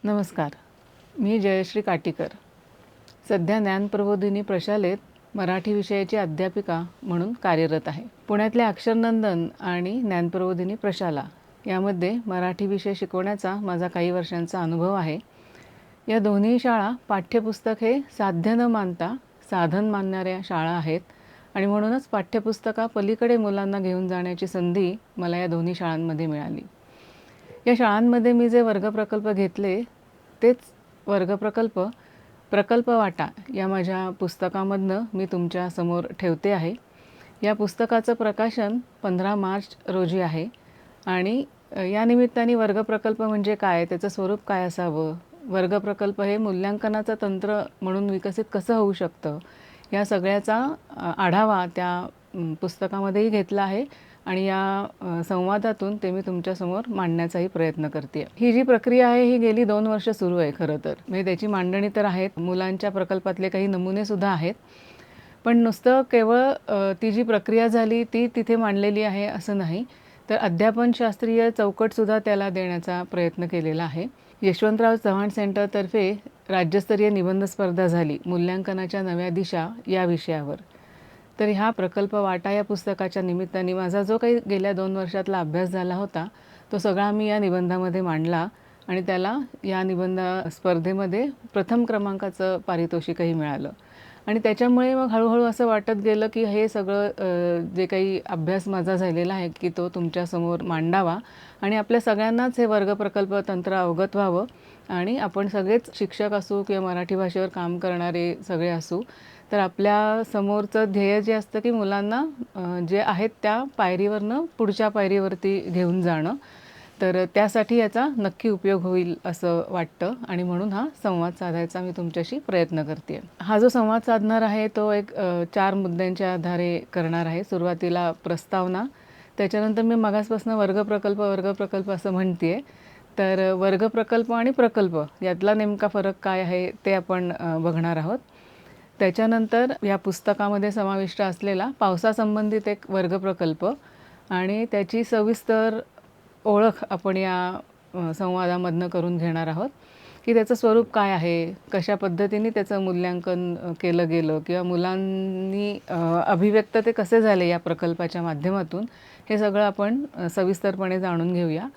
नमस्कार. मी जयश्री काटीकर. सध्या ज्ञानप्रबोधिनी प्रशालेत मराठी विषयाची अध्यापिका म्हणून कार्यरत आहे. पुण्यातल्या अक्षरनंदन आणि ज्ञानप्रबोधिनी प्रशाला यामध्ये मराठी विषय शिकवण्याचा माझा काही वर्षांचा अनुभव आहे. या दोन्ही शाळा पाठ्यपुस्तक हे साध्य न मानता साधन मानणाऱ्या शाळा आहेत आणि म्हणूनच पाठ्यपुस्तकापलीकडे मुलांना घेऊन जाण्याची संधी मला या दोन्ही शाळांमध्ये मिळाली. या शाळांमध्ये मी जे वर्गप्रकल्प घेतले तेच वर्गप्रकल्प प्रकल्प वाटा या माझ्या पुस्तकामधनं मी तुमच्यासमोर ठेवते आहे. या पुस्तकाचं प्रकाशन 15 मार्च रोजी आहे आणि या निमित्ताने वर्गप्रकल्प म्हणजे काय, त्याचं स्वरूप काय असावं, वर्गप्रकल्प हे मूल्यांकनाचं तंत्र म्हणून विकसित कसं होऊ शकतं, या सगळ्याचा आढावा त्या पुस्तकामध्येही घेतला आहे आणि या संवादातून ते मी तुमच्यासमोर मांडण्याचाही प्रयत्न करते. ही जी प्रक्रिया आहे ही गेली 2 वर्ष सुरू आहे खरं तर. म्हणजे त्याची मांडणी तर आहेत, मुलांच्या प्रकल्पातले काही नमुनेसुद्धा आहेत. पण नुसतं केवळ ती जी प्रक्रिया झाली ती तिथे मांडलेली आहे असं नाही, तर अध्यापनशास्त्रीय चौकटसुद्धा त्याला देण्याचा प्रयत्न केलेला आहे. यशवंतराव चव्हाण सेंटरतर्फे राज्यस्तरीय निबंध स्पर्धा झाली मूल्यांकनाच्या नव्या दिशा या विषयावर. तर ह्या प्रकल्प वाटा या पुस्तकाच्या निमित्ताने माझा जो काही गेल्या 2 वर्षातला अभ्यास झाला होता तो सगळा मी या निबंधामध्ये मांडला आणि त्याला या निबंध स्पर्धेमध्ये प्रथम क्रमांकाचं पारितोषिकही मिळालं. आणि त्याच्यामुळे मग हळूहळू असं वाटत गेलं की हे सगळं जे काही अभ्यास माझा झालेला आहे की तो तुमच्यासमोर मांडावा आणि आपल्या सगळ्यांनाच हे वर्गप्रकल्प तंत्र अवगत व्हावं आणि आपण सगळेच शिक्षक असू किंवा मराठी भाषेवर काम करणारे सगळे असू तर आपल्या समोरचं ध्येय जे असतं की मुलांना जे आहेत त्या पायरीवरनं पुढच्या पायरीवरती घेऊन जाणं, तर त्यासाठी याचा नक्की उपयोग होईल असं वाटतं आणि म्हणून हा संवाद साधायचा मी तुमच्याशी प्रयत्न करते. हा जो संवाद साधणार आहे तो एक 4 मुद्द्यांच्या आधारे करणार आहे. सुरुवातीला प्रस्तावना, त्याच्यानंतर मी मगासपासून वर्गप्रकल्प असं म्हणते आहे. तर वर्गप्रकल्प आणि प्रकल्प यातला नेमका फरक काय आहे ते आपण बघणार आहोत. त्याच्यानंतर या पुस्तकामध्ये समाविष्ट असलेला पावसासंबंधित एक वर्गप्रकल्प आणि त्याची सविस्तर ओळख आपण या संवादामधनं करून घेणार आहोत की त्याचं स्वरूप काय आहे, कशा पद्धतीने त्याचं मूल्यांकन केलं गेलं किंवा मुलांनी अभिव्यक्त ते कसे झाले या प्रकल्पाच्या माध्यमातून, हे सगळं आपण सविस्तरपणे जाणून घेऊया.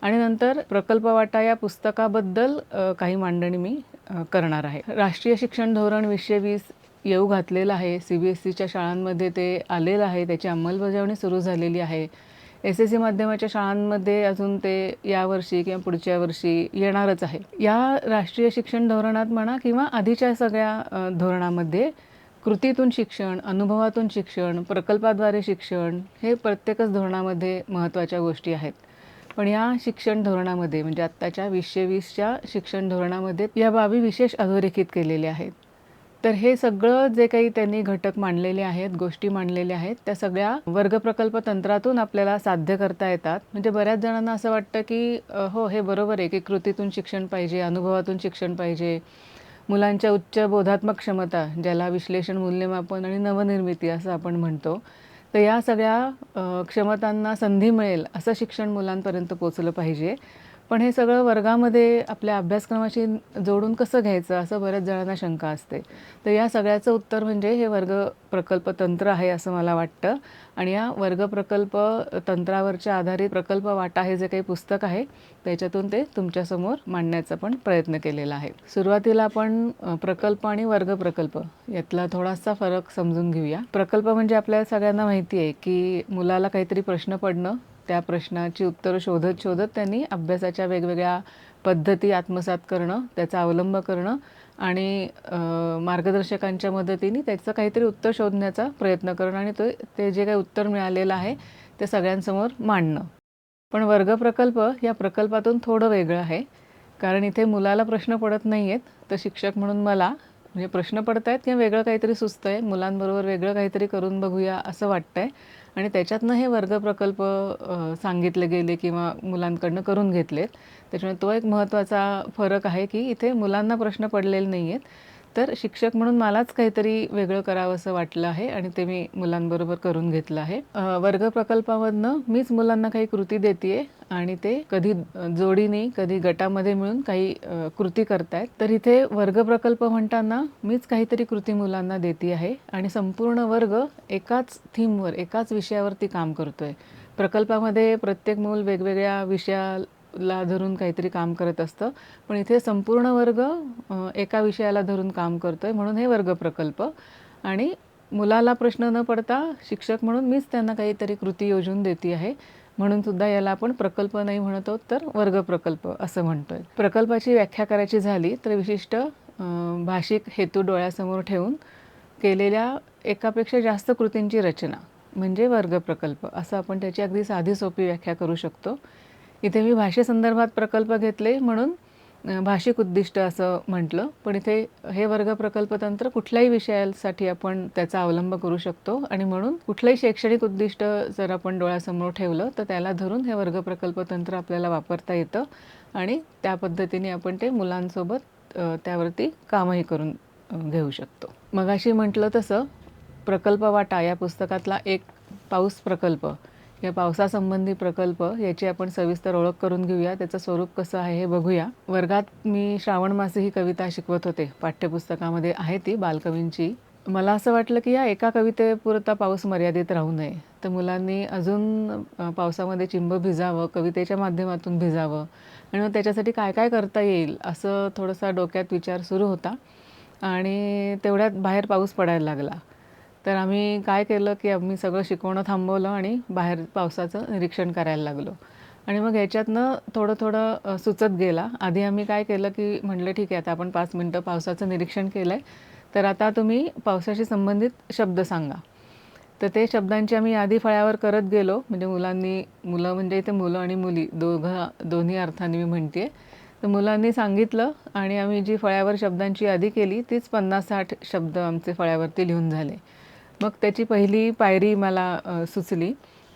आणि नंतर प्रकल्प वाटा या पुस्तकाबद्दल काही मांडणी मी करणार आहे. राष्ट्रीय शिक्षण धोरण 2020 येऊ घातलेलं आहे. CBSEच्या शाळांमध्ये ते आलेलं आहे, त्याची अंमलबजावणी सुरू झालेली आहे. SSC माध्यमाच्या शाळांमध्ये अजून ते यावर्षी किंवा पुढच्या वर्षी येणारच आहे. या राष्ट्रीय शिक्षण धोरणात म्हणा किंवा आधीच्या सगळ्या धोरणामध्ये कृतीतून शिक्षण, अनुभवातून शिक्षण, प्रकल्पाद्वारे शिक्षण हे प्रत्येकच धोरणामध्ये महत्त्वाच्या गोष्टी आहेत. पण या शिक्षण धोरणामध्ये म्हणजे आत्ताच्या 2020च्या शिक्षण धोरणामध्ये या बाबी विशेष अधोरेखित केलेल्या आहेत. तर हे सगळं जे काही त्यांनी घटक मांडलेले आहेत, गोष्टी मांडलेल्या आहेत, त्या सगळ्या वर्गप्रकल्प तंत्रातून आपल्याला साध्य करता येतात. म्हणजे बऱ्याच जणांना असं वाटतं की हो हे बरोबर आहे की कृतीतून शिक्षण पाहिजे, अनुभवातून शिक्षण पाहिजे, मुलांच्या उच्च बोधात्मक क्षमता ज्याला विश्लेषण, मूल्यमापन आणि नवनिर्मिती असं आपण म्हणतो, तर या सगळ्या क्षमतांना संधी मिळेल असं शिक्षण मुलांपर्यंत पोचलं पाहिजे. पण हे सगळं वर्गामध्ये आपल्या अभ्यासक्रमाशी जोडून कसं घ्यायचं असं बऱ्याच जणांना शंका असते. तर या सगळ्याचं उत्तर म्हणजे हे वर्गप्रकल्प तंत्र आहे असं मला वाटतं. आणि या वर्गप्रकल्प तंत्रावरच्या आधारित प्रकल्प वाटा हे जे काही पुस्तक आहे त्याच्यातून ते तुमच्यासमोर मांडण्याचा पण प्रयत्न केलेला आहे. सुरुवातीला आपण प्रकल्प आणि वर्गप्रकल्प यातला थोडासा फरक समजून घेऊया. प्रकल्प म्हणजे आपल्या सगळ्यांना माहिती आहे की मुलाला काहीतरी प्रश्न पडणं, त्या प्रश्नाची उत्तरं शोधत त्यांनी अभ्यासाच्या वेगवेगळ्या पद्धती आत्मसात करणं, त्याचा अवलंब करणं आणि मार्गदर्शकांच्या मदतीने त्याचं काहीतरी उत्तर शोधण्याचा प्रयत्न करणं आणि ते जे काही उत्तर मिळालेलं आहे ते सगळ्यांसमोर मांडणं. पण वर्गप्रकल्प या प्रकल्पातून थोडं वेगळं आहे, कारण इथे मुलाला प्रश्न पडत नाही आहेत, तर शिक्षक म्हणून मला म्हणजे प्रश्न पडत आहेत किंवा वेगळं काहीतरी सुचतं आहे, मुलांबरोबर वेगळं काहीतरी करून बघूया असं वाटतं आहे आणि त्याच्यातनं हे वर्गप्रकल्प सांगितले गेले किंवा मुलांकडनं करून घेतलेत. त्याच्यामुळे तो एक महत्त्वाचा फरक आहे की इथे मुलांना प्रश्न पडलेले नाही आहेत, तर शिक्षक म्हणून मलाच काहीतरी वेगळं करावंसं वाटलं आहे आणि ते मी मुलांबरोबर करून घेतलं आहे. वर्ग प्रकल्पामधनं मीच मुलांना काही कृती देते आणि ते कधी जोडीने कधी गटामध्ये मिळून काही कृती करतायत. तर इथे वर्ग प्रकल्प म्हणताना मीच काहीतरी कृती मुलांना देते आहे आणि संपूर्ण वर्ग एकाच थीमवर एकाच विषयावरती काम करतोय. प्रकल्पामध्ये प्रत्येक मूल वेगवेगळ्या विषयाला धरून काहीतरी काम करत असतं, पण इथे संपूर्ण वर्ग एका विषयाला धरून काम करतोय, म्हणून हे वर्ग प्रकल्प. आणि मुलाला प्रश्न न पडता शिक्षक म्हणून मीच त्यांना काहीतरी कृती योजून देते आहे, म्हणून सुद्धा याला आपण प्रकल्प नाही म्हणत आहोत, तर वर्ग प्रकल्प असं म्हणतोय. प्रकल्पाची व्याख्या करायची झाली तर विशिष्ट भाषिक हेतू डोळ्यासमोर ठेवून केलेल्या एकापेक्षा जास्त कृतींची रचना म्हणजे वर्ग प्रकल्प, असं आपण त्याची अगदी साधी सोपी व्याख्या करू शकतो. इथे मी भाषेसंदर्भात प्रकल्प घेतले म्हणून भाषिक उद्दिष्ट असं म्हटलं, पण इथे हे वर्ग प्रकल्प तंत्र कुठल्याही विषयासाठी आपण त्याचा अवलंब करू शकतो आणि म्हणून कुठलंही शैक्षणिक उद्दिष्ट जर आपण डोळ्यासमोर ठेवलं तर त्याला धरून हे वर्ग प्रकल्प तंत्र आपल्याला वापरता येतं आणि त्या पद्धतीने आपण ते मुलांसोबत त्यावरती कामही करून घेऊ शकतो. मगाशी म्हटलं तसं प्रकल्प वाटा या पुस्तकातला एक पाऊस प्रकल्प या पावसासंबंधी प्रकल्प याची आपण सविस्तर ओळख करून घेऊया, त्याचं स्वरूप कसं आहे हे बघूया. वर्गात मी श्रावण मासी ही कविता शिकवत होते, पाठ्यपुस्तकामध्ये आहे ती बालकवींची. मला असं वाटलं की या एका कवितेपुरता पाऊस मर्यादित राहू नये, तर मुलांनी अजून पावसामध्ये चिंब भिजावं, कवितेच्या माध्यमातून भिजावं आणि मग त्याच्यासाठी काय काय करता येईल असं थोडासा डोक्यात विचार सुरू होता आणि तेवढ्यात बाहेर पाऊस पडायला लागला. तर आम्ही काय केलं की आम्ही सगळं शिकवणं थांबवलं आणि बाहेर पावसाचं निरीक्षण करायला लागलो आणि मग ह्याच्यातनं थोडं थोडं सुचत गेला. आधी आम्ही काय केलं की म्हटलं ठीक आहे, आता आपण 5 मिनटं पावसाचं निरीक्षण केलं आहे, तर आता तुम्ही पावसाशी संबंधित शब्द सांगा. तर ते शब्दांची आम्ही यादी फळ्यावर करत गेलो, म्हणजे मुलं म्हणजे इथे मुलं आणि मुली दोन्ही अर्थाने मी म्हणते. तर मुलांनी सांगितलं आणि आम्ही जी फळ्यावर शब्दांची यादी केली तीच 50-60 शब्द आमचे फळ्यावरती लिहून झाले. मग त्याची पहिली पायरी मला सुचली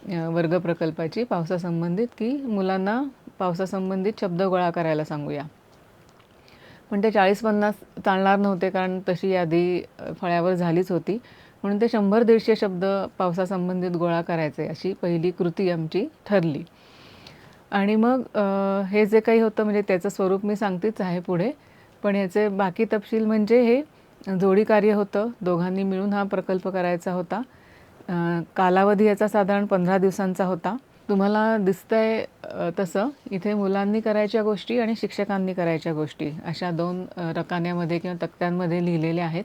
वर्ग प्रकल्पाची पावसासंबंधित, की मुलांना पावसासंबंधित शब्द गोळा करायला सांगूया. पण ते 40-50 चालणार नव्हते, कारण तशी यादी फळ्यावर झालीच होती, म्हणून ते 100-150 शब्द पावसासंबंधित गोळा करायचे अशी पहिली कृती आमची ठरली. आणि मग हे जे काही होतं म्हणजे त्याचं स्वरूप मी सांगतेच आहे पुढे, पण ह्याचे बाकी तपशील म्हणजे हे जोडी कार्य होतं, दोघांनी मिळून हा प्रकल्प करायचा होता. कालावधी याचा साधारण 15 दिवसांचा होता. तुम्हाला दिसतंय तसं इथे मुलांनी करायच्या गोष्टी आणि शिक्षकांनी करायच्या गोष्टी अशा 2 रकान्यामध्ये किंवा तक्त्यांमध्ये लिहिलेल्या आहेत.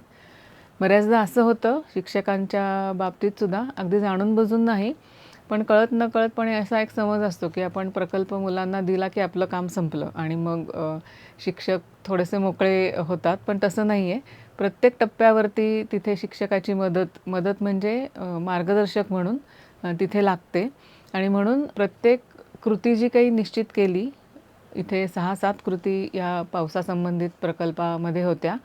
बऱ्याचदा असं होतं शिक्षकांच्या बाबतीत सुद्धा, अगदी जाणून बुजून नाही, पण कळत नकळतपणे असा एक समज असतो की आपण प्रकल्प मुलांना दिला की आपलं काम संपलं आणि मग शिक्षक थोडेसे मोकळे होतात, पण तसं नाही आहे. प्रत्येक टप्प्यावरती तिथे शिक्षकाची मदत म्हणजे मार्गदर्शक म्हणून तिथे लागते आणि म्हणून प्रत्येक कृती जी काही निश्चित केली, इथे 6-7 कृती या पावसासंबंधित प्रकल्पामध्ये होत्या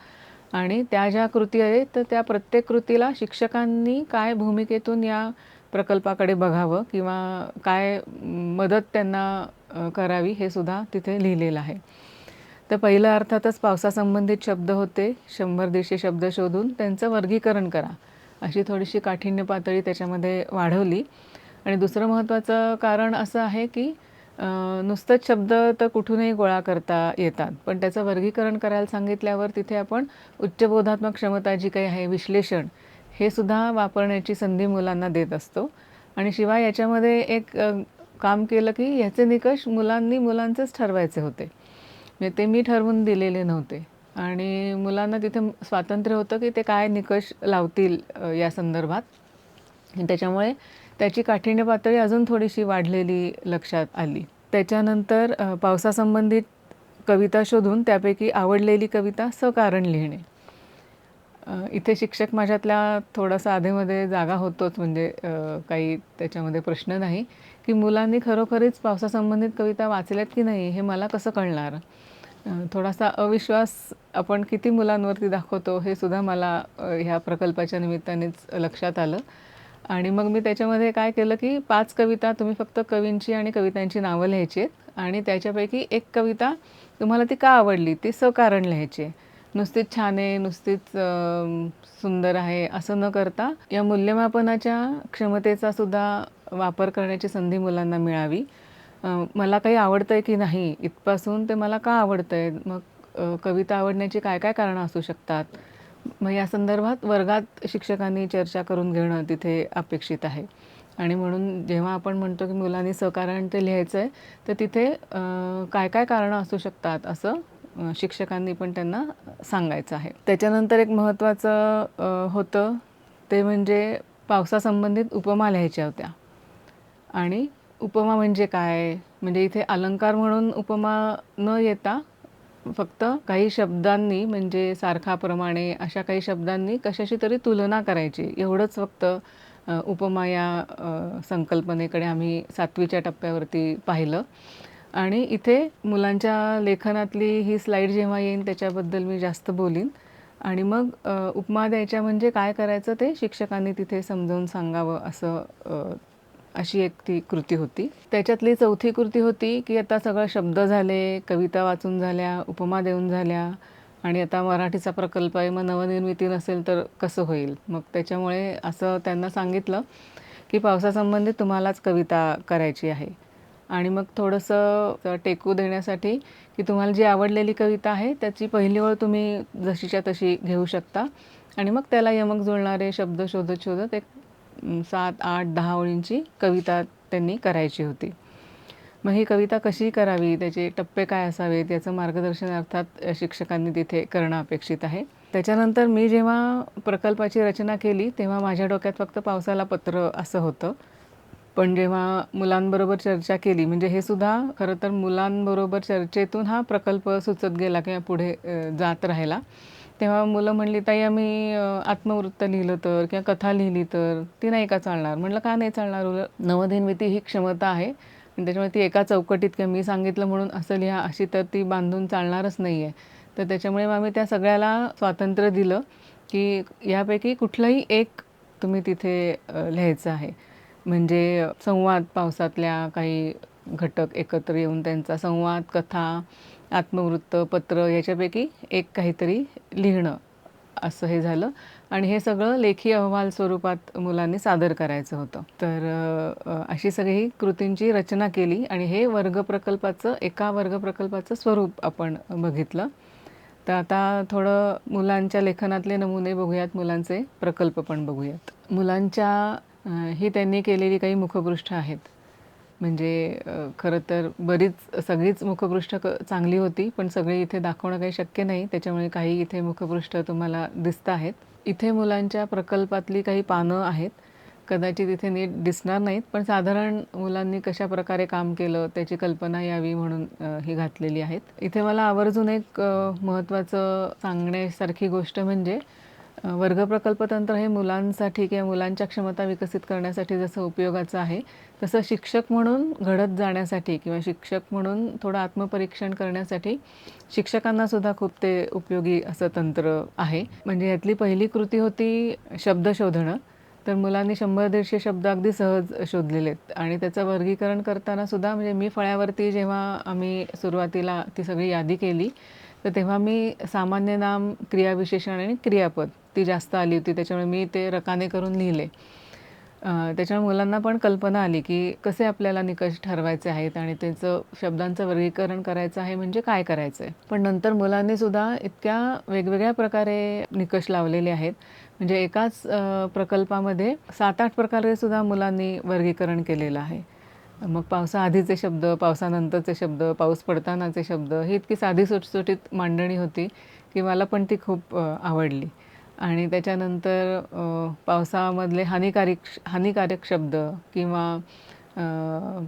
आणि त्या ज्या कृती आहेत तर त्या प्रत्येक कृतीला शिक्षकांनी काय भूमिकेतून या प्रकल्पाकडे बघावं किंवा काय मदत त्यांना करावी हे सुद्धा तिथे लिहिलेलं आहे. तर पहिलं अर्थातच पावसासंबंधित शब्द होते. 100-150 शब्द शोधून त्यांचं वर्गीकरण करा, अशी थोडीशी काठिण्य पातळी त्याच्यामध्ये वाढवली. आणि दुसरं महत्त्वाचं कारण असं आहे की नुसतंच शब्द तर कुठूनही गोळा करता येतात, पण त्याचं वर्गीकरण करायला सांगितल्यावर तिथे आपण उच्चबोधात्मक क्षमता जी काही आहे, विश्लेषण, हे सुद्धा वापरण्याची संधी मुलांना देत असतो. आणि शिवाय याच्यामध्ये एक काम केलं की ह्याचे निकष मुलांचेच ठरवायचे होते, म्हणजे ते मी ठरवून दिलेले नव्हते आणि मुलांना तिथे स्वातंत्र्य होतं की ते काय निकष लावतील या संदर्भात. त्याच्यामुळे त्याची काठिण्य पातळी अजून थोडीशी वाढलेली लक्षात आली. त्याच्यानंतर पावसासंबंधित कविता शोधून त्यापैकी आवडलेली कविता सकारण लिहिणे. इथे शिक्षक माझ्यातल्या थोडासा आधेमध्ये जागा होतोच, म्हणजे काही त्याच्यामध्ये प्रश्न नाही की मुलांनी खरोखरीच पावसासंबंधित कविता वाचल्यात की नाही हे मला कसं कळणार. थोडासा अविश्वास आपण किती मुलांवरती दाखवतो हे सुद्धा मला ह्या प्रकल्पाच्या निमित्तानेच लक्षात आलं. आणि मग मी त्याच्यामध्ये काय केलं की 5 कविता तुम्ही फक्त कवींची आणि कवितांची नावं लिहायची आहेत आणि त्याच्यापैकी एक कविता तुम्हाला ती का आवडली ती सकारण लिहायची आहे. नुसतीच छान आहे, नुसतीच सुंदर आहे असं न करता या मूल्यमापनाच्या क्षमतेचा सुद्धा वापर करण्याची संधी मुलांना मिळावी. मला काही आवडतंय की नाही इथपासून ते मला का आवडतंय? मग कविता आवडण्याची काय-काय कारणं असू शकतात? मग या संदर्भात वर्गात शिक्षकांनी चर्चा करून घेणं तिथे अपेक्षित आहे. आणि म्हणून जेव्हा आपण म्हणतो की मुलांनी सकारण ते लिहायचं आहे, तर तिथे काय-काय कारणं असू शकतात असं शिक्षकांनी पण त्यांना सांगायचं आहे. त्याच्यानंतर एक महत्त्वाचं होतं ते म्हणजे पावसासंबंधित उपमा लिहायच्या होत्या. आणि उपमा म्हणजे काय? म्हणजे इथे अलंकार म्हणून उपमा न येता फक्त काही शब्दांनी म्हणजे सारखाप्रमाणे अशा काही शब्दांनी कशाशी तरी तुलना करायची एवढंच फक्त उपमा या संकल्पनेकडे आम्ही 7वीच्या टप्प्यावरती पाहिलं. आणि इथे मुलांच्या लेखनातली ही स्लाईड जेव्हा येईन त्याच्याबद्दल मी जास्त बोलीन. आणि मग उपमा द्यायच्या म्हणजे काय करायचं ते शिक्षकांनी तिथे समजावून सांगावं असं अशी एक ती कृती होती. त्याच्यातली चौथी कृती होती, की आता सगळं शब्द झाले, कविता वाचून झाल्या, उपमा देऊन झाल्या आणि आता मराठीचा प्रकल्प आहे, मग नवनिर्मिती नसेल तर कसं होईल? मग त्याच्यामुळे असं त्यांना सांगितलं, की पावसासंबंधित तुम्हालाच कविता करायची आहे. आणि मग थोडंसं टेकू देण्यासाठी, की तुम्हाला जी आवडलेली कविता आहे त्याची पहिली ओळ तुम्ही जशीच्या तशी घेऊ शकता आणि मग त्याला यमक जुळणारे शब्द शोधत एक 7, 8, 10 ओळींची कविता त्यांनी करायची होती. मग ही कविता कशी करावी, त्याचे टप्पे काय असावेत याचं मार्गदर्शन अर्थात शिक्षकांनी तिथे करणं अपेक्षित आहे. त्याच्यानंतर मी जेव्हा प्रकल्पाची रचना केली, तेव्हा माझ्या डोक्यात फक्त पावसाला पत्र असं होतं. पण जेव्हा मुलांबरोबर चर्चा केली, म्हणजे हे सुद्धा खरं तर मुलांबरोबर चर्चेतून हा प्रकल्प सुचत गेला किंवा पुढे जात राहिला. तेव्हा मुलं म्हणली, "ताई आम्ही आत्मवृत्त लिहिलं तर किंवा कथा लिहिली तर ती नाही का चालणार?" म्हटलं, "का नाही चालणार? उलट नवनिर्मिती ही क्षमता आहे आणि त्याच्यामुळे ती एका चौकटीत किंवा मी सांगितलं म्हणून असं लिहा अशी तर ती बांधून चालणारच नाही आहे." तर त्याच्यामुळे मग आम्ही त्या सगळ्याला स्वातंत्र्य दिलं, की यापैकी कुठलंही एक तुम्ही तिथे लिहायचं आहे. म्हणजे संवाद, पावसातल्या काही घटक एकत्र येऊन त्यांचा संवाद, कथा, आत्मवृत्त, पत्र याच्यापैकी एक काहीतरी लिहिणं असं हे झालं. आणि हे सगळं लेखी अहवाल स्वरूपात मुलांनी सादर करायचं होतं. तर अशी सगळी कृतींची रचना केली आणि हे एका वर्गप्रकल्पाचं स्वरूप आपण बघितलं. तर आता थोडं मुलांच्या लेखनातले नमुने बघूयात, मुलांचे प्रकल्प पण बघूयात. मुलांच्या ही त्यांनी केलेली काही मुखपृष्ठ आहेत. म्हणजे खरं तर सगळीच मुखपृष्ठ चांगली होती, पण सगळी इथे दाखवणं काही शक्य नाही. त्याच्यामुळे काही इथे मुखपृष्ठ तुम्हाला दिसत आहेत. इथे मुलांच्या प्रकल्पातली काही पानं आहेत. कदाचित इथे नीट दिसणार नाहीत, पण साधारण मुलांनी कशाप्रकारे काम केलं त्याची कल्पना यावी म्हणून ही घातलेली आहेत. इथे मला आवर्जून एक महत्त्वाचं सांगण्यासारखी गोष्ट म्हणजे वर्गप्रकल्प तंत्र हे मुलांसाठी किंवा मुलांच्या क्षमता विकसित करण्यासाठी जसं उपयोगाचं आहे, तसं शिक्षक म्हणून घडत जाण्यासाठी किंवा शिक्षक म्हणून थोडं आत्मपरीक्षण करण्यासाठी शिक्षकांना सुद्धा खूप ते उपयोगी असं तंत्र आहे. म्हणजे यातली पहिली कृती होती शब्द शोधणं. तर मुलांनी 100-150 शब्द अगदी सहज शोधलेले आहेत आणि त्याचं वर्गीकरण करताना सुद्धा म्हणजे मी फळ्यावरती जेव्हा आम्ही सुरुवातीला ती सगळी यादी केली, तर तेव्हा मी सामान्य नाम, क्रियाविशेषण आणि क्रियापद ती जास्त आली होती. त्याच्यामुळे मी ते रकाने करून लिहिले. त्याच्यामुळे मुलांना पण कल्पना आली, की कसे आपल्याला निकष ठरवायचे आहेत आणि त्याचं शब्दांचं वर्गीकरण करायचं आहे म्हणजे काय करायचं आहे. पण नंतर मुलांनी सुद्धा इतक्या वेगवेगळ्या प्रकारे निकष लावलेले आहेत. म्हणजे एकाच प्रकल्पामध्ये 7-8 प्रकारे सुद्धा मुलांनी वर्गीकरण केलेलं आहे. मग पावसाआधीचे शब्द, पावसानंतरचे शब्द, पाऊस पडतानाचे शब्द ही इतकी साधी सुटसुटीत मांडणी होती, की मला पण ती खूप आवडली. आणि त्याच्यानंतर पावसामधले हानिकारक शब्द किंवा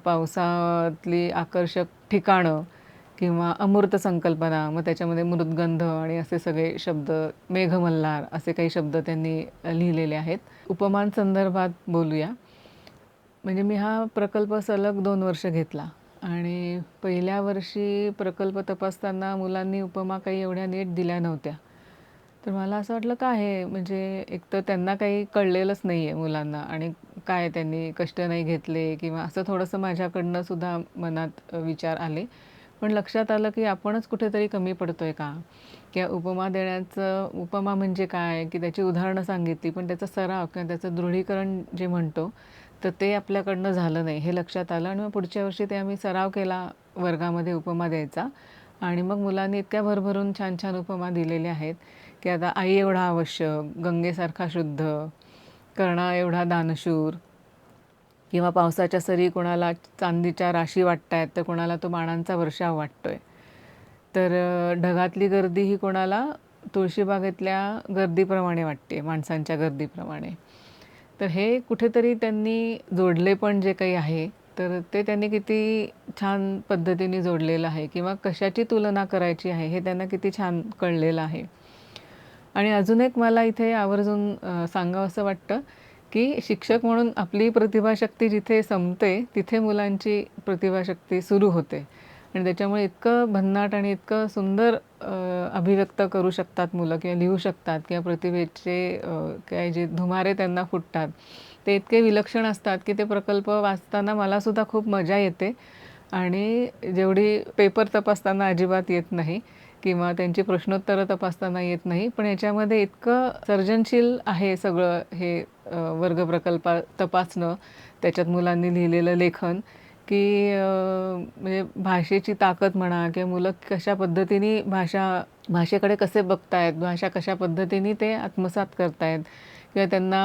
पावसातली आकर्षक ठिकाणं किंवा अमूर्त संकल्पना, मग त्याच्यामध्ये मृद्गंध आणि असे सगळे शब्द, मेघमल्हार असे काही शब्द त्यांनी लिहिलेले आहेत. उपमान संदर्भात बोलूया. म्हणजे मी हा प्रकल्प सलग 2 वर्ष घेतला आणि पहिल्या वर्षी प्रकल्प तपासताना मुलांनी उपमा काही एवढ्या नीट दिल्या नव्हत्या. तर मला असं वाटलं काय आहे म्हणजे एकतर त्यांना काही कळलेलंच नाही आहे मुलांना आणि काय त्यांनी कष्ट नाही घेतले किंवा असं थोडंसं माझ्याकडनं सुद्धा मनात विचार आले. पण लक्षात आलं की आपणच कुठेतरी कमी पडतोय का? किंवा उपमा म्हणजे काय, की त्याची उदाहरणं सांगितली, पण त्याचा सराव किंवा त्याचं दृढीकरण जे म्हणतो, तर ते आपल्याकडनं झालं नाही हे लक्षात आलं. आणि मग पुढच्या वर्षी ते आम्ही सराव केला वर्गामध्ये उपमा द्यायचा. आणि मग मुलांनी इतक्या भरभरून छान छान उपमा दिलेल्या आहेत, की आता आई एवढा आवश्यक, गंगेसारखा शुद्ध, कर्णा एवढा दानशूर, किंवा पावसाच्या सरी कोणाला चांदीच्या राशी वाटतायत तर कोणाला तो बाणांचा वर्षाव वाटतोय. तर ढगातली गर्दी ही कोणाला तुळशीबागेतल्या गर्दीप्रमाणे वाटते, माणसांच्या गर्दीप्रमाणे. तर हे कुठेतरी त्यांनी जोडले पण जे काही आहे, तर ते त्यांनी किती छान पद्धतीने जोडलेलं आहे किंवा कशाची तुलना करायची आहे हे त्यांना किती छान कळलेलं आहे. आणि अजून एक मला इथे आवर्जून सांगावसं वाटतं, की शिक्षक म्हणून आपली प्रतिभाशक्ती जिथे संपते, तिथे मुलांची प्रतिभाशक्ती सुरू होते. आणि त्याच्यामुळे इतकं भन्नाट आणि इतकं सुंदर अभिव्यक्त करू शकतात मुलं किंवा लिहू शकतात किंवा प्रतिभेचे काय जे धुमारे त्यांना फुटतात, ते इतके विलक्षण असतात, की ते प्रकल्प वाचताना मलासुद्धा खूप मजा येते. आणि जेवढी पेपर तपासताना अजिबात येत नाही किंवा त्यांची प्रश्नोत्तरं तपासताना येत नाही. पण याच्यामध्ये इतकं सर्जनशील आहे सगळं हे वर्ग प्रकल्प तपासणं, त्याच्यात मुलांनी लिहिलेलं लेखन, की म्हणजे भाषेची ताकद म्हणा किंवा मुलं कशा पद्धतीने भाषेकडे कसे बघतायत, भाषा कशा पद्धतीने ते आत्मसात करतायत किंवा त्यांना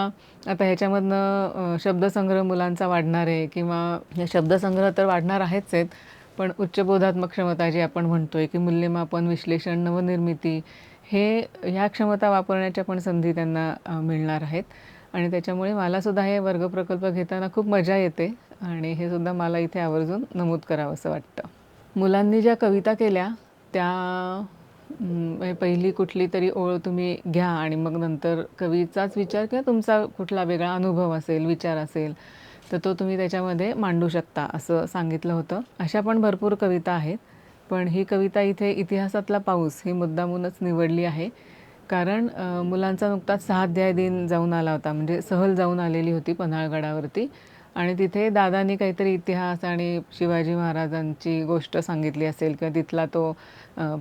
आता ह्याच्यामधनं शब्दसंग्रह मुलांचा वाढणार आहे किंवा शब्दसंग्रह तर वाढणार आहेच आहेत, पण उच्चबोधात्मक क्षमता जी आपण म्हणतोय, की मूल्यमापन, विश्लेषण, नवनिर्मिती, ह्या क्षमता वापरण्याच्या पण संधी त्यांना मिळणार आहेत. आणि त्याच्यामुळे मलासुद्धा हे वर्ग प्रकल्प घेताना खूप मजा येते आणि हे सुद्धा मला इथे आवर्जून नमूद करावंसं वाटतं. मुलांनी ज्या कविता केल्या त्या म्हणजे पहिली कुठली तरी ओळ तुम्ही घ्या आणि मग नंतर कवीचाच विचार किंवा तुमचा कुठला वेगळा अनुभव असेल, विचार असेल, तर तो तुम्ही त्याच्यामध्ये मांडू शकता असं सांगितलं होतं. अशा पण भरपूर कविता आहेत, पण ही कविता इथे इतिहासातला पाऊस ही मुद्दामूनच निवडली आहे. कारण मुलांचा नुकताच 6 दिन जाऊन आला होता, म्हणजे सहल जाऊन आलेली होती पन्हाळगडावरती. आणि तिथे दादांनी काहीतरी इतिहास आणि शिवाजी महाराजांची गोष्ट सांगितली असेल किंवा तिथला तो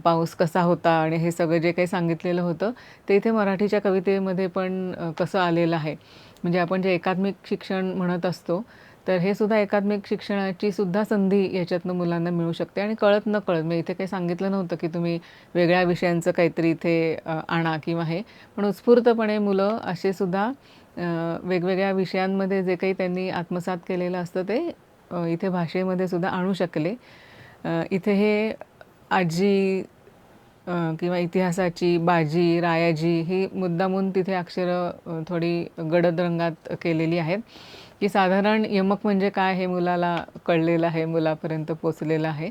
पाऊस कसा होता आणि हे सगळं जे काही सांगितलेलं होतं, ते इथे मराठीच्या कवितेमध्ये पण कसं आलेलं आहे. म्हणजे आपण जे एकात्मिक शिक्षण म्हणत असतो, तर हे सुद्धा एकात्मिक शिक्षणाची सुद्धा संधी याच्यातनं मुलांना मिळू शकते. आणि कळत नकळत, म्हणजे इथे काही सांगितलं नव्हतं की तुम्ही वेगळ्या विषयांचं काहीतरी इथे आणा किंवा हे, पण उत्स्फूर्तपणे मुलं असे सुद्धा वेगवेगळ्या विषयांमध्ये जे काही त्यांनी आत्मसात केलेलं असतं ते इथे भाषेमध्ये सुद्धा आणू शकले. इथे हे आजी किंवा इतिहासाची, बाजी, रायाजी ही मुद्दामून तिथे अक्षरं थोडी गडद रंगात केलेली आहेत, की साधारण यमक म्हणजे काय हे मुलाला कळलेलं आहे, मुलापर्यंत पोचलेलं आहे.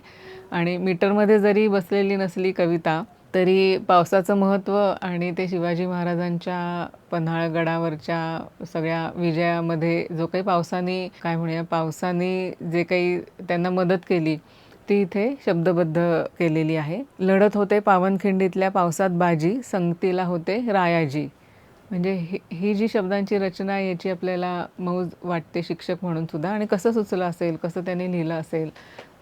आणि मीटरमध्ये जरी बसलेली नसली कविता, तरी पावसाचं महत्त्व आणि ते शिवाजी महाराजांच्या पन्हाळगडावरच्या सगळ्या विजयामध्ये जो काही पावसाने काय म्हणूया, पावसाने जे काही त्यांना मदत केली, ती इथे शब्दबद्ध केलेली आहे. लढत होते पावनखिंडीतल्या पावसात बाजी, संगतीला होते रायाजी. म्हणजे ही जी शब्दांची रचना आहे, याची आपल्याला मौज वाटते शिक्षक म्हणून सुद्धा. आणि कसं सुचलं असेल, कसं त्याने लिहिलं असेल,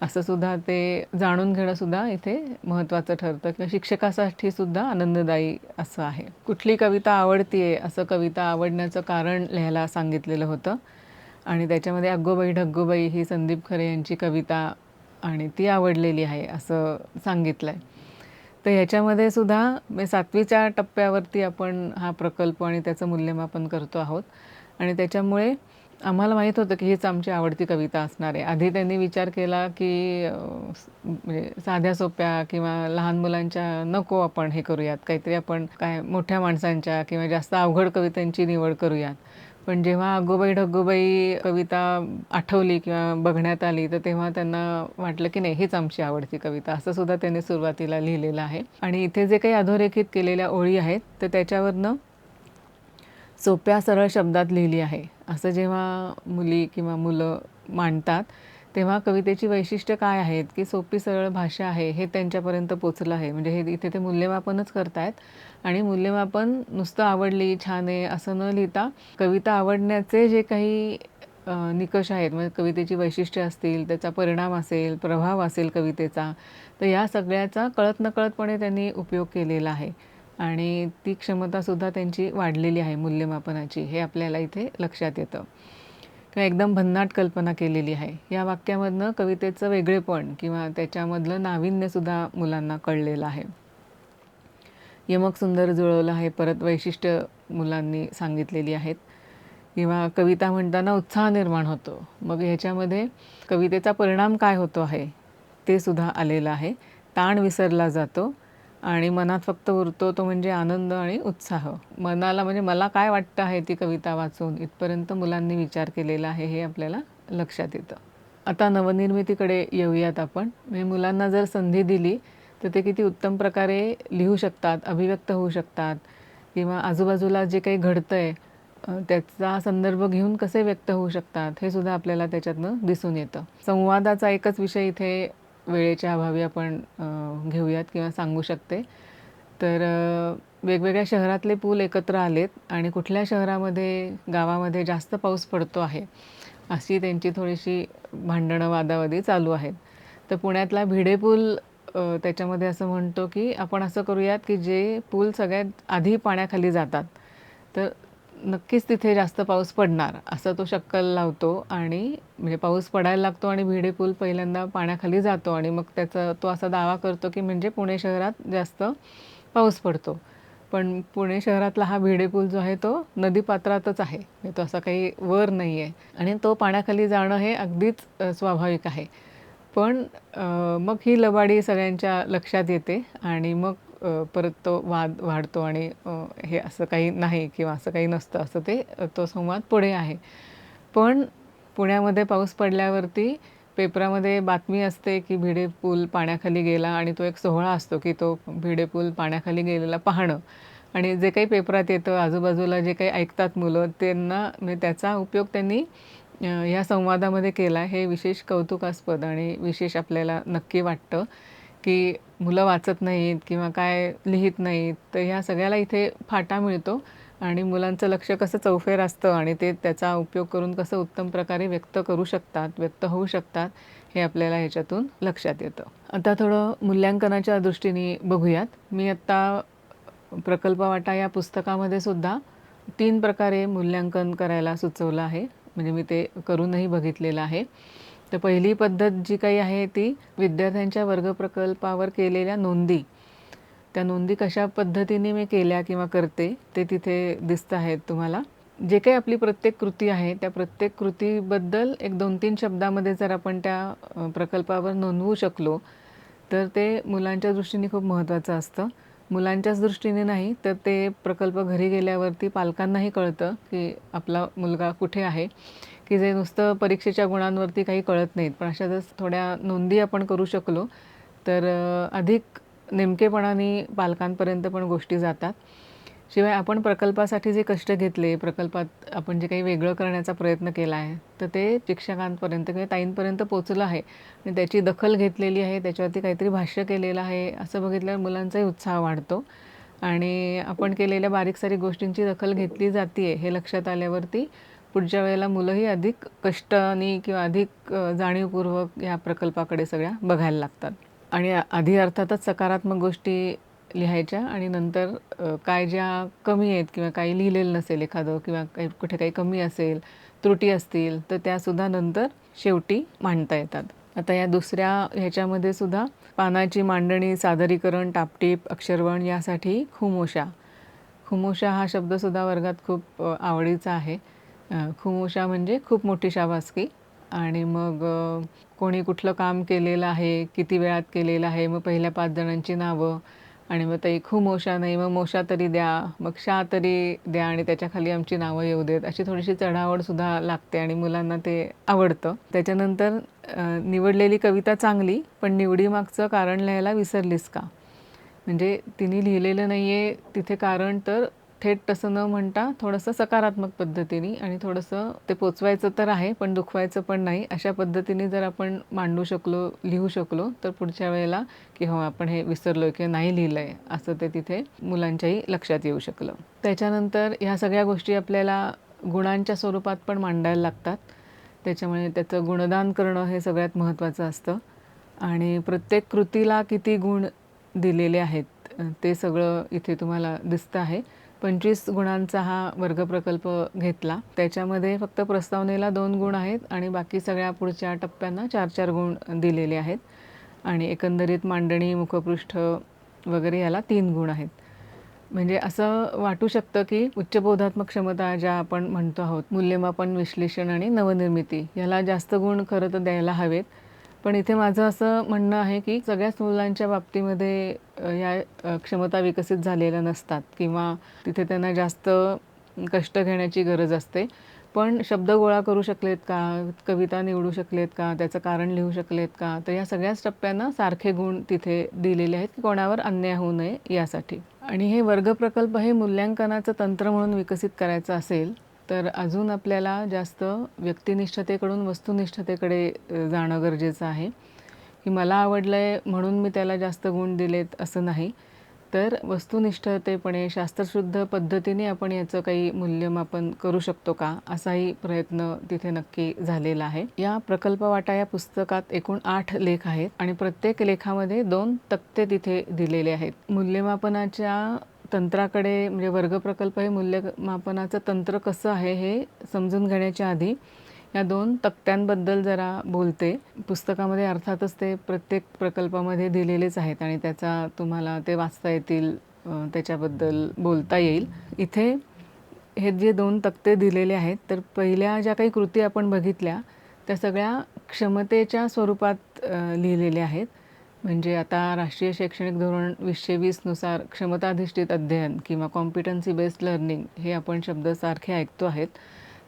असं सुद्धा ते जाणून घेणं सुद्धा इथे महत्त्वाचं ठरतं किंवा शिक्षकासाठी सुद्धा आनंददायी असं आहे. कुठली कविता आवडतीये असं कविता आवडण्याचं कारण लिहायला सांगितलेलं होतं. आणि त्याच्यामध्ये अग्गोबाई ढग्गोबाई ही संदीप खरे यांची कविता आणि ती आवडलेली आहे असं सांगितलं आहे. तर ह्याच्यामध्ये सुद्धा 7वीच्या टप्प्यावरती आपण हा प्रकल्प आणि त्याचं मूल्यमापन करतो आहोत. आणि त्याच्यामुळे आम्हाला माहीत होतं की हीच आमची आवडती कविता असणार आहे. आधी त्यांनी विचार केला की म्हणजे साध्या सोप्या किंवा लहान मुलांच्या नको आपण हे करूयात, काहीतरी आपण काय मोठ्या माणसांच्या किंवा जास्त अवघड कवितांची निवड करूयात. पण जेव्हा अग्गोबाई ढग्गोबाई कविता आठवली किंवा बघण्यात आली, तर तेव्हा त्यांना वाटलं की नाही, हीच आमची आवडती कविता असं सुद्धा त्यांनी सुरुवातीला लिहिलेलं आहे. आणि इथे जे काही अधोरेखित केलेल्या ओळी आहेत, तर त्याच्यावरनं सोप्या सरळ शब्दात लिहिली आहे असं जेव्हा मुली किंवा मुलं मांडतात, तेव्हा कवितेची वैशिष्ट्य काय आहेत, की सोपी सरळ भाषा आहे हे त्यांच्यापर्यंत पोचलं आहे. म्हणजे हे इथे ते मूल्यमापनच करतायत. आणि मूल्यमापन नुसतं आवडली, छान आहे असं न लिहिता, कविता आवडण्याचे जे काही निकष आहेत, म्हणजे कवितेची वैशिष्ट्ये असतील, त्याचा परिणाम असेल, प्रभाव असेल कवितेचा, तर या सगळ्याचा कळत-नकळतपणे त्यांनी उपयोग केलेला आहे आणि ती क्षमतासुद्धा त्यांची वाढलेली आहे मूल्यमापनाची, हे आपल्याला इथे लक्षात येतं. किंवा एकदम भन्नाट कल्पना केलेली आहे. या वाक्यामधनं कवितेचं वेगळेपण किंवा त्याच्यामधलं नाविन्यसुद्धा मुलांना कळलेलं आहे. यमक सुंदर जुळवलं आहे, परत वैशिष्ट्य मुलांनी सांगितलेली आहेत. किंवा कविता म्हणताना उत्साह निर्माण होतो. मग ह्याच्यामध्ये कवितेचा परिणाम काय होतो आहे ते सुद्धा आलेलं आहे. ताण विसरला जातो आणि मनात फक्त उरतो तो म्हणजे आनंद आणि उत्साह. मनाला म्हणजे मला काय वाटतं आहे ती कविता वाचून, इथपर्यंत मुलांनी विचार केलेला आहे हे आपल्याला लक्षात येतं. आता नवनिर्मितीकडे येऊयात आपण. म्हणजे मुलांना जर संधी दिली तर ते किती उत्तम प्रकारे लिहू शकतात, अभिव्यक्त होऊ शकतात किंवा आजूबाजूला जे काही घडतंय त्याचा संदर्भ घेऊन कसे व्यक्त होऊ शकतात हे सुद्धा आपल्याला त्याच्यातनं दिसून येतं. संवादाचा एकच विषय इथे वेळेच्या अभावी आपण घेऊयात किंवा सांगू शकते. तर वेगवेगळ्या शहरातले पूल एकत्र आलेत आणि कुठल्या शहरामध्ये, गावामध्ये जास्त पाऊस पडतो आहे, अशी त्यांची थोडीशी भांडणं, वादावादी चालू आहेत. तर पुण्यातला भिडे पूल त्याच्यामध्ये असं म्हणतो की आपण असं करूयात की जे पूल सगळ्यात आधी पाण्याखाली जातात, तर नक्कीच तिथे जास्त पाऊस पडणार, असं तो शक्कल लावतो आणि म्हणजे पाऊस पडायला लागतो आणि भिडे पूल पहिल्यांदा पाण्याखाली जातो आणि मग त्याचा तो असा दावा करतो की म्हणजे पुणे शहरात जास्त पाऊस पडतो. पण पुणे शहरातला हा भिडे पूल जो आहे तो नदीपात्रातच आहे, म्हणजे तो असा काही वर नाही आहे आणि तो पाण्याखाली जाणं हे अगदीच स्वाभाविक आहे. पण मग ही लबाडी सगळ्यांच्या लक्षात येते आणि मग परत तो वाद वाढतो आणि हे असं काही नाही किंवा असं काही नसतं, असं ते तो संवाद पुढे आहे. पण पुण्यामध्ये पाऊस पडल्यावरती पेपरामध्ये बातमी असते की भिडे पूल पाण्याखाली गेला आणि तो एक सोहळा असतो की तो भिडे पूल पाण्याखाली गेलेला पाहणं आणि जे काही पेपरात येतं, आजूबाजूला जे काही ऐकतात मुलं, त्यांना म्हणजे त्याचा उपयोग त्यांनी ह्या संवादामध्ये केला. हे विशेष कौतुकास्पद आणि विशेष आपल्याला नक्की वाटतं की मुलं वाचत नाहीत किंवा काय लिहित नाहीत, तर ह्या सगळ्याला इथे फाटा मिळतो आणि मुलांचं लक्ष कसं चौफेर असतं आणि ते त्याचा उपयोग करून कसं उत्तम प्रकारे व्यक्त करू शकतात, व्यक्त होऊ शकतात, हे आपल्याला ह्याच्यातून लक्षात येतं. आता थोडं मूल्यांकनाच्या दृष्टीने बघूयात. मी आत्ता प्रकल्प वाटा या पुस्तकामध्ये सुद्धा 3 प्रकारे मूल्यांकन करायला सुचवलं आहे. म्हणजे मी ते करूनही बघितलेलं आहे. तर पहिली पद्धत जी काही आहे ती विद्यार्थ्यांच्या वर्ग प्रकल्पावर केलेल्या नोंदी. त्या नोंदी कशा पद्धतीने मी केल्या किंवा करते ते तिथे दिसत आहेत तुम्हाला. जे काही आपली प्रत्येक कृती आहे त्या प्रत्येक कृतीबद्दल एक 2-3 शब्दामध्ये जर आपण त्या प्रकल्पावर नोंदवू शकलो तर ते मुलांच्या दृष्टीने खूप महत्त्वाचं असतं. मुलांच्याच दृष्टीने नाही तर ते प्रकल्प घरी गेल्यावरती पालकांनाही कळतं की आपला मुलगा कुठे आहे, की जे नुसतं परीक्षेच्या गुणांवरती काही कळत नाहीत. पण अशा जर थोड्या नोंदी आपण करू शकलो तर अधिक नेमकेपणाने पालकांपर्यंत पण गोष्टी जातात. शिवाय आपण प्रकल्पासाठी जे कष्ट घेतले, प्रकल्पात आपण जे काही वेगळं करण्याचा प्रयत्न केला आहे, तर ते शिक्षकांपर्यंत किंवा ताईंपर्यंत पोचलं आहे आणि त्याची दखल घेतलेली आहे, त्याच्यावरती काहीतरी भाष्य केलेलं आहे, असं बघितल्यावर मुलांचाही उत्साह वाढतो आणि आपण केलेल्या बारीक-सारीक गोष्टींची दखल घेतली जाते आहे हे लक्षात आल्यावरती पुढच्या वेळेला मुलंही अधिक कष्टाने किंवा अधिक जाणीवपूर्वक या प्रकल्पाकडे सगळ्या बघायला लागतात. आणि आधी अर्थातच सकारात्मक गोष्टी लिहायच्या आणि नंतर काय ज्या कमी आहेत किंवा काही लिहिलेलं नसेल एखादं किंवा काही कुठे काही कमी असेल, त्रुटी असतील, तर त्यासुद्धा नंतर शेवटी मांडता येतात. आता या दुसऱ्या ह्याच्यामध्ये सुद्धा पानाची मांडणी, सादरीकरण, टापटीप, अक्षरवण यासाठी खुमोशा. खुमोशा हा शब्दसुद्धा वर्गात खूप आवडीचा आहे. खुमोशा म्हणजे खूप मोठी शाबासकी आणि मग कोणी कुठलं काम केलेलं आहे, किती वेळात केलेलं आहे, मग पहिल्या 5 जणांची नावं आणि मग ताई खुमोशा नाही, मग मोशा तरी द्या, मग शा तरी द्या आणि त्याच्याखाली आमची नावं येऊ देत, अशी थोडीशी चढाओढसुद्धा लागते आणि मुलांना ते आवडतं. त्याच्यानंतर निवडलेली कविता चांगली, पण निवडीमागचं कारण लिहायला विसरलीस का? म्हणजे तिने लिहिलेलं नाही आहे तिथे कारण, तर थेट तसं न म्हणता थोडंसं सकारात्मक पद्धतीने आणि थोडंसं ते पोचवायचं तर आहे पण दुखवायचं पण नाही, अशा पद्धतीने जर आपण मांडू शकलो, लिहू शकलो, तर पुढच्या वेळेला की हो आपण हे विसरलोय किंवा नाही लिहिलं आहे असं ते तिथे मुलांच्याही लक्षात येऊ शकलं. त्याच्यानंतर ह्या सगळ्या गोष्टी आपल्याला गुणांच्या स्वरूपात पण मांडायला लागतात. त्याच्यामुळे त्याचं गुणदान करणं हे सगळ्यात महत्त्वाचं असतं. आणि प्रत्येक कृतीला किती गुण दिलेले आहेत ते सगळं इथे तुम्हाला दिसतं आहे. 25 गुणांचा हा वर्ग प्रकल्प घेतला. त्याच्यामध्ये फक्त प्रस्तावनेला 2 गुण आहेत आणि बाकी सगळ्या पुढच्या टप्प्यांना 4-4 गुण दिलेले आहेत. आणि एकंदरीत मांडणी, मुखपृष्ठ वगैरे याला 3 गुण आहेत. म्हणजे असं वाटू शकतं की उच्चबोधात्मक क्षमता ज्या आपण म्हणतो आहोत, मूल्यमापन, विश्लेषण आणि नवनिर्मिती, याला जास्त गुण खरं तर द्यायला हवेत. पण इथे माझं असं म्हणणं आहे की सगळ्याच मुलांच्या बाबतीमध्ये या क्षमता विकसित झालेल्या नसतात किंवा तिथे त्यांना जास्त कष्ट घेण्याची गरज असते. पण शब्द गोळा करू शकलेत का, कविता निवडू शकलेत का, त्याचं कारण लिहू शकलेत का, तर या सगळ्याच टप्प्यांना सारखे गुण तिथे दिलेले आहेत की कोणावर अन्याय होऊ नये यासाठी. आणि हे वर्ग प्रकल्प हे मूल्यांकनाचं तंत्र म्हणून विकसित करायचं असेल तर अजून आपल्याला जास्त व्यक्तिनिष्ठतेकडून वस्तुनिष्ठतेकडे जाणं गरजेचं आहे. की मला आवडलं आहे म्हणून मी त्याला जास्त गुण दिलेत असं नाही, तर वस्तुनिष्ठतेपणे शास्त्रशुद्ध पद्धतीने आपण याचं काही मूल्यमापन करू शकतो का, असाही प्रयत्न तिथे नक्की झालेला आहे. या प्रकल्पवाटा या पुस्तकात एकूण 8 लेख आहेत आणि प्रत्येक लेखामध्ये 2 तक्ते तिथे दिलेले आहेत. मूल्यमापनाच्या तंत्राकडे म्हणजे वर्ग प्रकल्प हे मूल्यमापनाचं तंत्र कसं आहे हे समजून घेण्याच्या आधी या 2 तक्त्यांबद्दल जरा बोलते. पुस्तकामध्ये अर्थातच ते प्रत्येक प्रकल्पामध्ये दिलेलेच आहेत आणि त्याचा तुम्हाला ते वाचता येतील, त्याच्याबद्दल बोलता येईल. इथे हे जे 2 तक्ते दिलेले आहेत, तर पहिल्या ज्या काही कृती आपण बघितल्या त्या सगळ्या क्षमतेच्या स्वरूपात लिहिलेल्या आहेत. म्हणजे आता राष्ट्रीय शैक्षणिक धोरण 2020 नुसार क्षमताधिष्ठित अध्ययन किंवा कॉम्पिटन्सी बेस्ड लर्निंग हे आपण शब्द सारखे ऐकतो आहेत.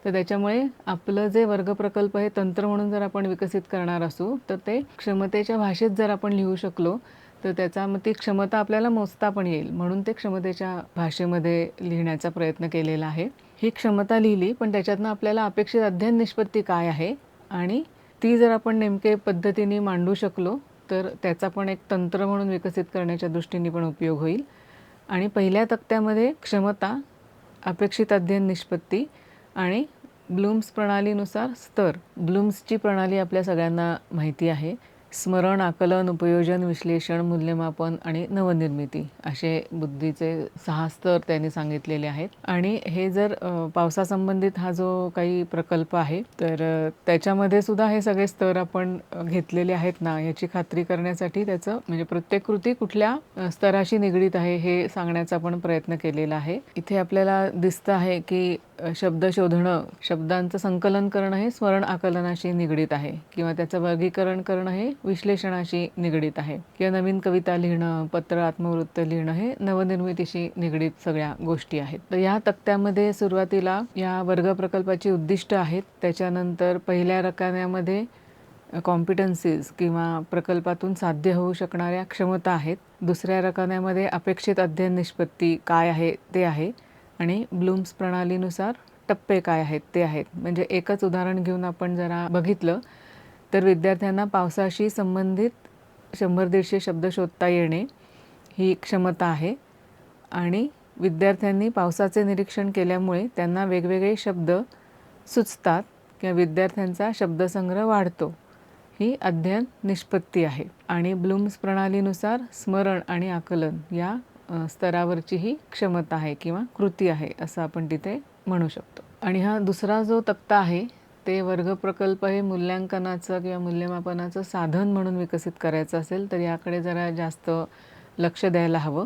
तर त्याच्यामुळे आपलं जे वर्ग प्रकल्प हे तंत्र म्हणून जर आपण विकसित करणार असू तर ते क्षमतेच्या भाषेत जर आपण लिहू शकलो तर त्याचा मग ती क्षमता आपल्याला मोजता पण येईल, म्हणून ते क्षमतेच्या भाषेमध्ये लिहिण्याचा प्रयत्न केलेला आहे. ही क्षमता लिहिली पण त्याच्यातनं आपल्याला अपेक्षित अध्ययन निष्पत्ती काय आहे आणि ती जर आपण नेमके पद्धतीने मांडू शकलो तर त्याचा पण एक तंत्र म्हणून विकसित करण्याच्या दृष्टीने पण उपयोग होईल. आणि पहिल्या तक्त्यामध्ये क्षमता, अपेक्षित अध्ययन निष्पत्ती आणि ब्लूम्स प्रणालीनुसार स्तर. ब्लूम्सची प्रणाली आपल्या सगळ्यांना माहिती आहे. स्मरण, आकलन, उपयोजन, विश्लेषण, मूल्यमापन आणि नवनिर्मिती असे बुद्धीचे 6 स्तर त्यांनी सांगितलेले आहेत. आणि हे जर पावसासंबंधित हा जो काही प्रकल्प आहे तर त्याच्यामध्ये सुद्धा हे सगळे स्तर आपण घेतलेले आहेत ना याची खात्री करण्यासाठी त्याचं म्हणजे प्रत्येक कृती कुठल्या स्तराशी निगडीत आहे हे सांगण्याचा पण प्रयत्न केलेला आहे. इथे आपल्याला दिसतं आहे की शब्द शोधणं, शब्दांचं संकलन करणं हे स्मरण आकलनाशी निगडीत आहे किंवा त्याचं वर्गीकरण करणं हे विश्लेषणाशी निगडीत आहे किंवा नवीन कविता लिहिणं, पत्र, आत्मवृत्त लिहिणं हे नवनिर्मितीशी निगडीत सगळ्या गोष्टी आहेत. तर या तक्त्यामध्ये सुरुवातीला या वर्ग प्रकल्पाची उद्दिष्ट आहेत. त्याच्यानंतर पहिल्या रकान्यामध्ये कॉम्पिटन्सीज किंवा प्रकल्पातून साध्य होऊ शकणाऱ्या क्षमता आहेत. दुसऱ्या रकान्यामध्ये अपेक्षित अध्ययन निष्पत्ती काय आहे ते आहे आणि ब्लूम्स प्रणालीनुसार टप्पे काय आहेत ते आहेत. म्हणजे एकच उदाहरण घेऊन आपण जरा बघितलं तर विद्यार्थ्यांना पावसाशी संबंधित 100-150 शब्द शोधता येणे ही क्षमता आहे आणि विद्यार्थ्यांनी पावसाचे निरीक्षण केल्यामुळे त्यांना वेगवेगळे शब्द सुचतात किंवा विद्यार्थ्यांचा शब्दसंग्रह वाढतो, ही अध्ययन निष्पत्ती आहे. आणि ब्लूम्स प्रणालीनुसार स्मरण आणि आकलन या स्तरावरची ही क्षमता आहे किंवा कृती आहे असं आपण तिथे म्हणू शकतो. आणि हा दुसरा जो तक्ता आहे ते वर्ग प्रकल्प हे मूल्यांकनाचं किंवा मूल्यमापनाचं साधन म्हणून विकसित करायचं असेल तर याकडे जरा जास्त लक्ष द्यायला हवं.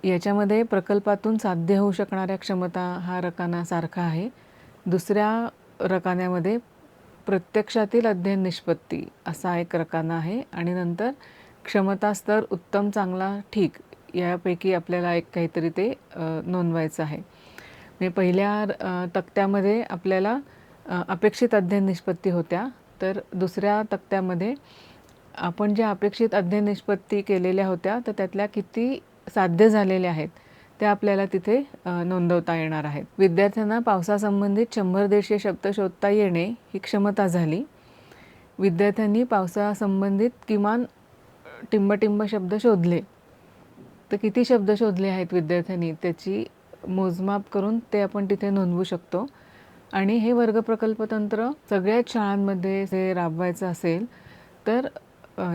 याच्यामध्ये प्रकल्पातून साध्य होऊ शकणाऱ्या क्षमता हा रकाना सारखा आहे. दुसऱ्या रकान्यामध्ये प्रत्यक्षातील अध्ययन निष्पत्ती असा एक रकाना आहे आणि नंतर क्षमता स्तर उत्तम, चांगला, ठीक यापैकी आपल्याला एक काहीतरी ते नोंदवायचं आहे. म्हणजे पहिल्या तक्त्यामध्ये आपल्याला अपेक्षित अध्ययन निष्पत्ती होत्या, तर दुसऱ्या तक्त्यामध्ये आपण ज्या अपेक्षित अध्ययन निष्पत्ती केलेल्या होत्या तर त्यातल्या किती साध्य झालेल्या आहेत त्या आपल्याला तिथे नोंदवता येणार आहेत. विद्यार्थ्यांना पावसासंबंधित 100-150 शब्द शोधता येणे ही क्षमता झाली. विद्यार्थ्यांनी पावसासंबंधित किमान टिंबटिंब शब्द शोधले, तर किती शब्द शोधले आहेत विद्यार्थ्यांनी त्याची मोजमाप करून ते आपण तिथे नोंदवू शकतो. आणि हे वर्ग प्रकल्प तंत्र सगळ्याच शाळांमध्ये जे राबवायचं असेल तर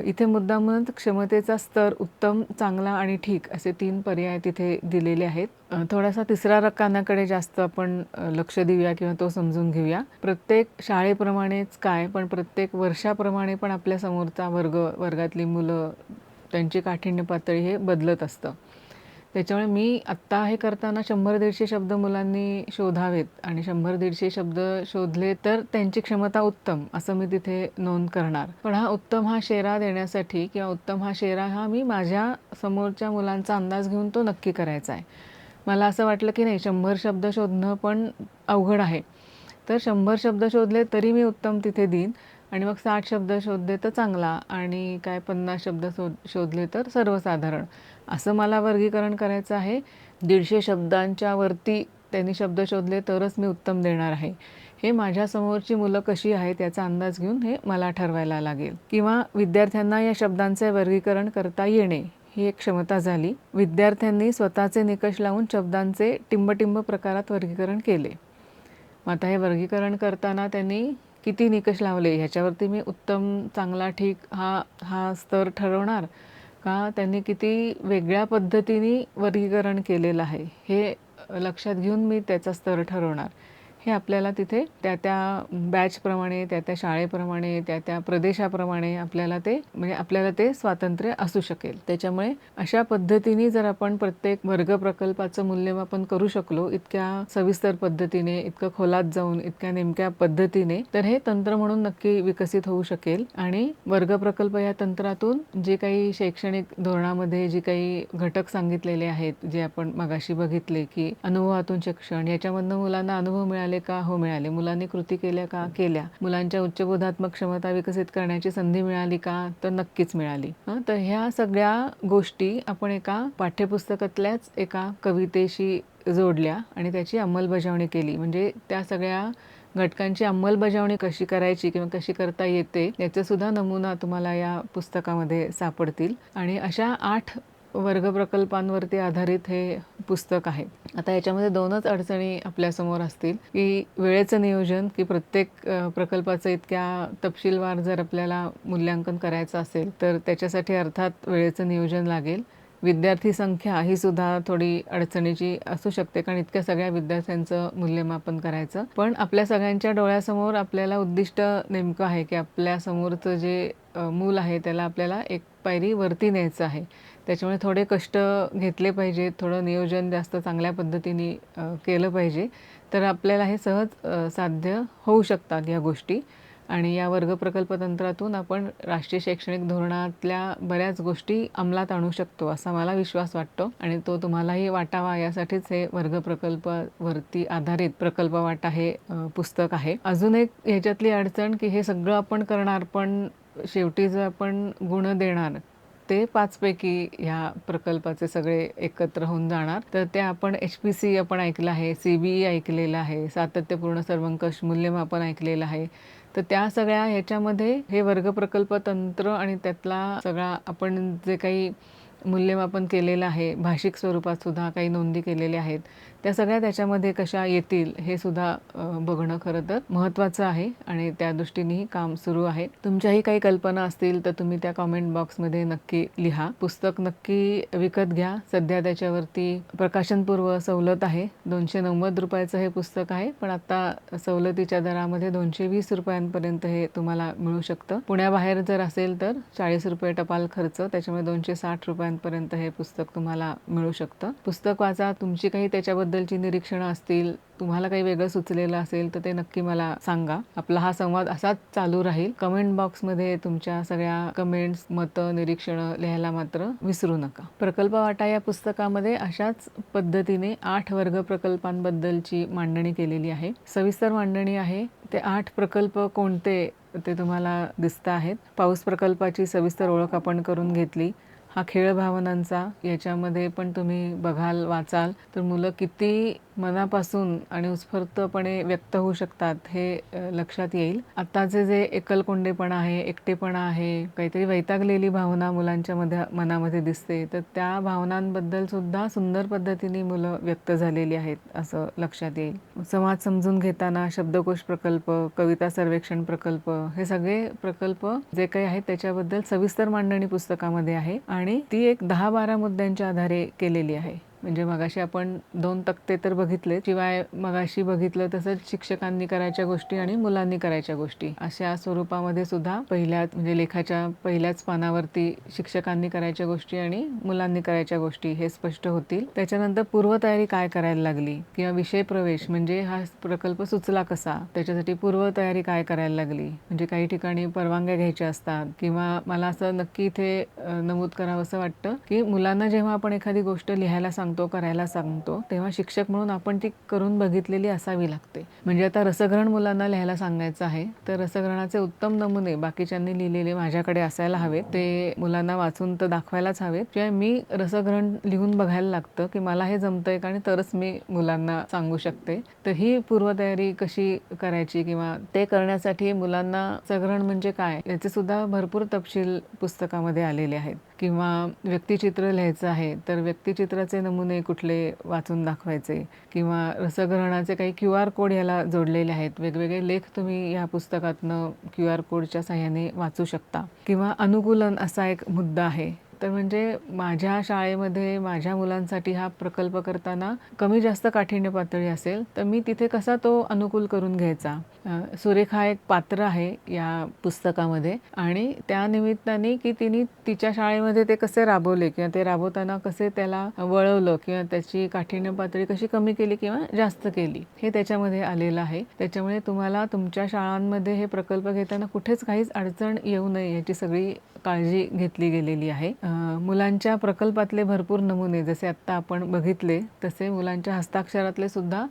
इथे मुद्दामून क्षमतेचा स्तर उत्तम, चांगला आणि ठीक असे 3 पर्याय तिथे दिलेले आहेत. थोडासा तिसरा रकान्याकडे जास्त आपण लक्ष देऊया किंवा तो समजून घेऊया. प्रत्येक शाळेप्रमाणेच काय, पण प्रत्येक वर्षाप्रमाणे पण आपल्या समोरचा वर्गातली मुलं, त्यांची काठिण्य पातळी हे बदलत असतं. त्याच्यामुळे मी आत्ता हे करताना 100-150 शब्द मुलांनी शोधावेत आणि 100-150 शब्द शोधले तर त्यांची क्षमता उत्तम असं मी तिथे नोंद करणार. पण हा उत्तम हा शेरा देण्यासाठी किंवा उत्तम हा शेरा हा मी माझ्या समोरच्या मुलांचा अंदाज घेऊन तो नक्की करायचा आहे. मला असं वाटलं की नाही 100 शब्द शोधणं पण अवघड आहे. तर 100 शब्द शोधले तरी मी उत्तम तिथे देईन आणि मग 60 शब्द शोधले तर चांगला आणि काय 50 शब्द शोधले तर सर्वसाधारण असं मला वर्गीकरण करायचं आहे. 150 शब्दांच्या वरती त्यांनी शब्द शोधले तरच मी उत्तम देणार आहे. हे माझ्या समोरची मुलं कशी आहेत याचा अंदाज घेऊन हे मला ठरवायला लागेल. किंवा विद्यार्थ्यांना या शब्दांचे वर्गीकरण करता येणे ही एक क्षमता झाली. विद्यार्थ्यांनी स्वतःचे निकष लावून शब्दांचे टिंबटिंब प्रकारात वर्गीकरण केले. मग आता हे वर्गीकरण करताना त्यांनी किती निकष लावले ह्याच्यावरती मी उत्तम, चांगला, ठीक हा स्तर ठरवणार का त्यांनी किती वेगळ्या पद्धतीने वर्गीकरण केलेलं आहे हे लक्षात घेऊन मी त्याचा स्तर ठरवणार. हे आपल्याला तिथे त्या बॅचप्रमाणे, त्या शाळेप्रमाणे, त्या प्रदेशाप्रमाणे आपल्याला ते स्वातंत्र्य असू शकेल. त्याच्यामुळे अशा पद्धतीने जर आपण प्रत्येक वर्ग प्रकल्पाचं मूल्यमापन करू शकलो इतक्या सविस्तर पद्धतीने, इतकं खोलात जाऊन, इतक्या नेमक्या पद्धतीने, तर हे तंत्र म्हणून नक्की विकसित होऊ शकेल. आणि वर्ग प्रकल्प या तंत्रातून जे काही शैक्षणिक धोरणामध्ये जे काही घटक सांगितलेले आहेत, जे आपण मगाशी बघितले की अनुभवातून शिक्षण, याच्यामधनं मुलांना अनुभव मिळाले का? हो मिळाले. मुलांनी कृती केल्या का? केल्या. मुलांच्या उच्चबोधात्मक क्षमता विकसित करण्याची संधी मिळाली का? तर नक्कीच मिळाली. तर ह्या सगळ्या गोष्टी आपण एका पाठ्यपुस्तकातल्याच एका कवितेशी जोडल्या आणि त्याची अंमलबजावणी केली. म्हणजे त्या सगळ्या घटकांची अंमलबजावणी कशी करायची किंवा कशी करता येते याचे सुद्धा नमुना तुम्हाला या पुस्तकामध्ये सापडतील. आणि अशा 8 वर्ग प्रकल्पांवरती आधारित हे पुस्तक आहे. आता याच्यामध्ये 2च अडचणी आपल्यासमोर असतील की वेळेचं नियोजन, की प्रत्येक प्रकल्पाचं इतक्या तपशीलवार जर आपल्याला मूल्यांकन करायचं असेल तर त्याच्यासाठी अर्थात वेळेचं नियोजन लागेल. विद्यार्थी संख्या ही सुद्धा थोडी अडचणीची असू शकते कारण इतक्या सगळ्या विद्यार्थ्यांचं मूल्यमापन करायचं. पण आपल्या सगळ्यांच्या डोळ्यासमोर आपल्याला उद्दिष्ट नेमकं आहे की आपल्या समोरचं जे मूल आहे त्याला आपल्याला एक पायरी वरती न्यायचं आहे. त्याच्यामुळे थोडे कष्ट घेतले पाहिजेत, थोडं नियोजन जास्त चांगल्या पद्धतीने केलं पाहिजे तर आपल्याला हे सहज साध्य होऊ शकतात या गोष्टी. आणि या वर्ग प्रकल्प तंत्रातून आपण राष्ट्रीय शैक्षणिक धोरणातल्या बऱ्याच गोष्टी अंमलात आणू शकतो असा मला विश्वास वाटतो आणि तो तुम्हालाही वाटावा यासाठीच हे वर्ग प्रकल्पावरती आधारित प्रकल्प वाटा हे पुस्तक आहे. अजून एक ह्याच्यातली अडचण की हे सगळं आपण करणार पण शेवटी जर आपण गुण देणार ते 5 पैकी ह्या प्रकल्पाचे सगळे एकत्र होऊन जाणार. तर ते आपण HPC आपण ऐकलं आहे, CBE ऐकलेलं आहे, सातत्यपूर्ण सर्वंकष मूल्यमापन ऐकलेलं आहे. तर त्या सगळ्या ह्याच्यामध्ये हे वर्ग प्रकल्प तंत्र आणि त्यातला सगळा आपण जे काही मूल्यमापन केलेलं आहे, भाषिक स्वरूपात सुद्धा काही नोंदी केलेल्या आहेत, त्या सगळ्या त्याच्यामध्ये कशा येतील हे सुद्धा बघणं खरं तर महत्त्वाचं आहे आणि त्या दृष्टीनेही काम सुरू आहे. तुमच्याही काही कल्पना असतील तर तुम्ही त्या कॉमेंट बॉक्समध्ये नक्की लिहा. पुस्तक नक्की विकत घ्या. सध्या त्याच्यावरती प्रकाशनपूर्व सवलत आहे. 290 रुपयाचं हे पुस्तक आहे, पण आता सवलतीच्या दरामध्ये 220 रुपयांपर्यंत हे तुम्हाला मिळू शकतं. पुण्याबाहेर जर असेल तर 40 रुपये टपाल खर्च, त्याच्यामुळे 260 रुपयांपर्यंत हे पुस्तक तुम्हाला मिळू शकतं. पुस्तक वाचा. तुमची काही त्याच्याबद्दलची निरीक्षणं असतील, तुम्हाला काही वेगळं सुचलेलं असेल तर ते नक्की मला सांगा. आपला हा संवाद असाच चालू राहील. कमेंट बॉक्समध्ये तुमच्या सगळ्या कमेंट्स, मतं, निरीक्षणं लिहायला मात्र विसरू नका. प्रकल्प वाटा या पुस्तकामध्ये अशाच पद्धतीने 8 वर्ग प्रकल्पांबद्दलची मांडणी केलेली आहे. सविस्तर मांडणी आहे. ते 8 प्रकल्प कोणते ते तुम्हाला दिसत आहेत. पाऊस प्रकल्पाची सविस्तर ओळख आपण करून घेतली. हा खेळ भावनांचा, याच्यामध्ये पण तुम्ही बघाल, वाचाल तर मुलं किती मनापासून आणि उत्स्फूर्तपणे व्यक्त होऊ शकतात हे लक्षात येईल. आत्ताचे जे एकलकोंडेपणा आहे, एकटेपणा आहे, काहीतरी वैतागलेली भावना मुलांच्या मनामध्ये दिसते, तर त्या भावनांबद्दल सुद्धा सुंदर पद्धतीने मुलं व्यक्त झालेली आहेत असं लक्षात येईल. संवाद समजून घेताना शब्दकोश प्रकल्प, कविता सर्वेक्षण प्रकल्प, हे सगळे प्रकल्प जे काही आहेत त्याच्याबद्दल सविस्तर मांडणी पुस्तकामध्ये आहे आणि ती एक 10-12 मुद्द्यांच्या आधारे केलेली आहे. म्हणजे मगाशी आपण 2 तक्ते तर बघितले, शिवाय मगाशी बघितलं तसंच शिक्षकांनी करायच्या गोष्टी आणि मुलांनी करायच्या गोष्टी अशा स्वरूपामध्ये सुद्धा म्हणजे लेखाच्या पहिल्याच पानावरती शिक्षकांनी करायच्या गोष्टी आणि मुलांनी करायच्या गोष्टी हे स्पष्ट होतील. त्याच्यानंतर पूर्वतयारी काय करायला लागली किंवा विषय प्रवेश म्हणजे हा प्रकल्प सुचला कसा, त्याच्यासाठी पूर्वतयारी काय करायला लागली. म्हणजे काही ठिकाणी परवानग्या घ्यायच्या असतात किंवा मला असं नक्की इथे नमूद करावं असं वाटतं की मुलांना जेव्हा आपण एखादी गोष्ट लिहायला करायला सांगतो तेव्हा शिक्षक म्हणून आपण ती करून बघितलेली असावी लागते. म्हणजे आता रसग्रहण मुलांना लिहायला सांगायचं आहे तर रसग्रहणाचे उत्तम नमुने बाकीच्यांनी लिहिलेले माझ्याकडे असायला हवेत, ते मुलांना वाचून तर दाखवायलाच हवेत. किंवा मी रसग्रहण लिहून बघायला लागतं की मला हे जमतंय का आणि तरच मी मुलांना सांगू शकते. तर ही पूर्वतयारी कशी करायची किंवा ते करण्यासाठी मुलांना रसग्रहण म्हणजे काय याचे सुद्धा भरपूर तपशील पुस्तकामध्ये आलेले आहेत. किंवा व्यक्तिचित्र लिहायचं आहे तर व्यक्तिचित्राचे नमुने कुठले वाचून दाखवायचे किंवा रसग्रहणाचे काही QR कोड याला जोडलेले आहेत. वेगवेगळे लेख तुम्ही या पुस्तकातनं QR कोडच्या साहाय्याने वाचू शकता. किंवा अनुकूलन असा एक मुद्दा आहे. तर म्हणजे माझ्या शाळेमध्ये माझ्या मुलांसाठी हा प्रकल्प करताना कमी जास्त काठिण्य पातळी असेल तर मी तिथे कसा तो अनुकूल करून घ्यायचा. सुरेखा एक पात्र आहे या पुस्तकामध्ये आणि त्या निमित्ताने की तिने तिच्या शाळेमध्ये ते कसे राबवले किंवा ते राबवताना कसे त्याला वळवलं किंवा त्याची काठिण्य पातळी कशी कमी केली किंवा जास्त केली हे त्याच्यामध्ये आलेलं आहे. त्याच्यामुळे तुम्हाला तुमच्या शाळांमध्ये हे प्रकल्प घेताना कुठेच काहीच अडचण येऊ नये याची सगळी काळजी घेतली गेलेली आहे. मुलांच्या प्रकल्पातले भरपूर नमुने जसे आत्ता आपण बघितले तसे मुलांच्या हस्ताक्षरातले सुद्धा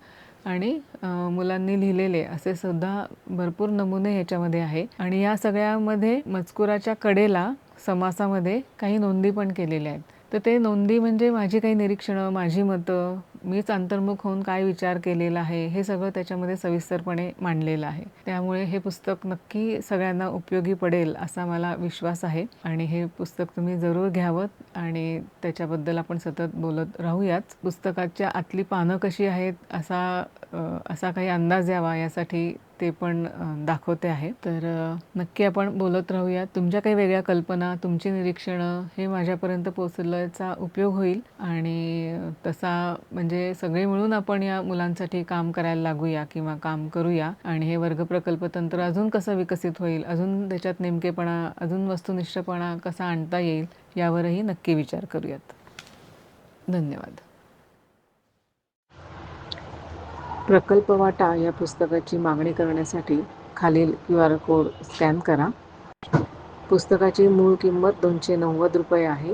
आणि मुलांनी लिहिलेले असे सुद्धा भरपूर नमुने ह्याच्यामध्ये आहे. आणि या सगळ्यामध्ये मजकुराच्या कडेला समासामध्ये काही नोंदी पण केलेल्या आहेत. तर ते नोंदी म्हणजे माझी काही निरीक्षणं, माझी मतं, मीच अंतर्मुख होऊन काय विचार केलेला आहे हे सगळं त्याच्यामध्ये सविस्तरपणे मांडलेलं आहे. त्यामुळे हे पुस्तक नक्की सगळ्यांना उपयोगी पडेल असा मला विश्वास आहे आणि हे पुस्तक तुम्ही जरूर घ्यावं आणि त्याच्याबद्दल आपण सतत बोलत राहूयाच. पुस्तकाच्या आतली पानं कशी आहेत असा काही अंदाज यावा यासाठी ते पण दाखवते आहे. तर नक्की आपण बोलत राहूया. तुमच्या काही वेगळ्या कल्पना, तुमची निरीक्षणं हे माझ्यापर्यंत पोहोचल्याचा उपयोग होईल आणि तसा म्हणजे सगळे मिळून आपण या मुलांसाठी काम करायला लागूया किंवा काम करूया आणि हे वर्ग प्रकल्प तंत्र अजून कसं विकसित होईल, अजून त्याच्यात नेमकेपणा, अजून वस्तुनिष्ठपणा कसा आणता येईल यावरही नक्की विचार करूयात. धन्यवाद. प्रकल्प वाटा या पुस्तकाची मागणी करण्यासाठी खालील QR कोड स्कॅन करा. पुस्तकाची मूळ किंमत ₹290 आहे.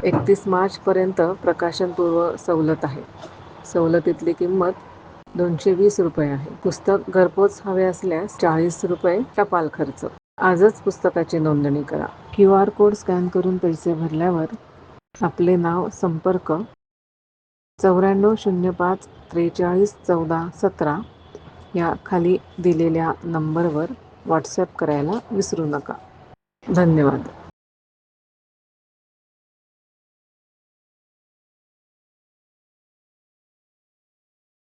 31 मार्चपर्यंत प्रकाशनपूर्व सवलत आहे. सवलतीतली किंमत ₹220 आहे. पुस्तक घरपोच हवे असल्यास ₹40 टपाल खर्च. आजच पुस्तकाची नोंदणी करा. QR कोड स्कॅन करून पैसे भरल्यावर आपले नाव, संपर्क 9405 43 14 17 या खाली दिलेल्या नंबरवर व्हॉट्सॲप करायला विसरू नका. धन्यवाद.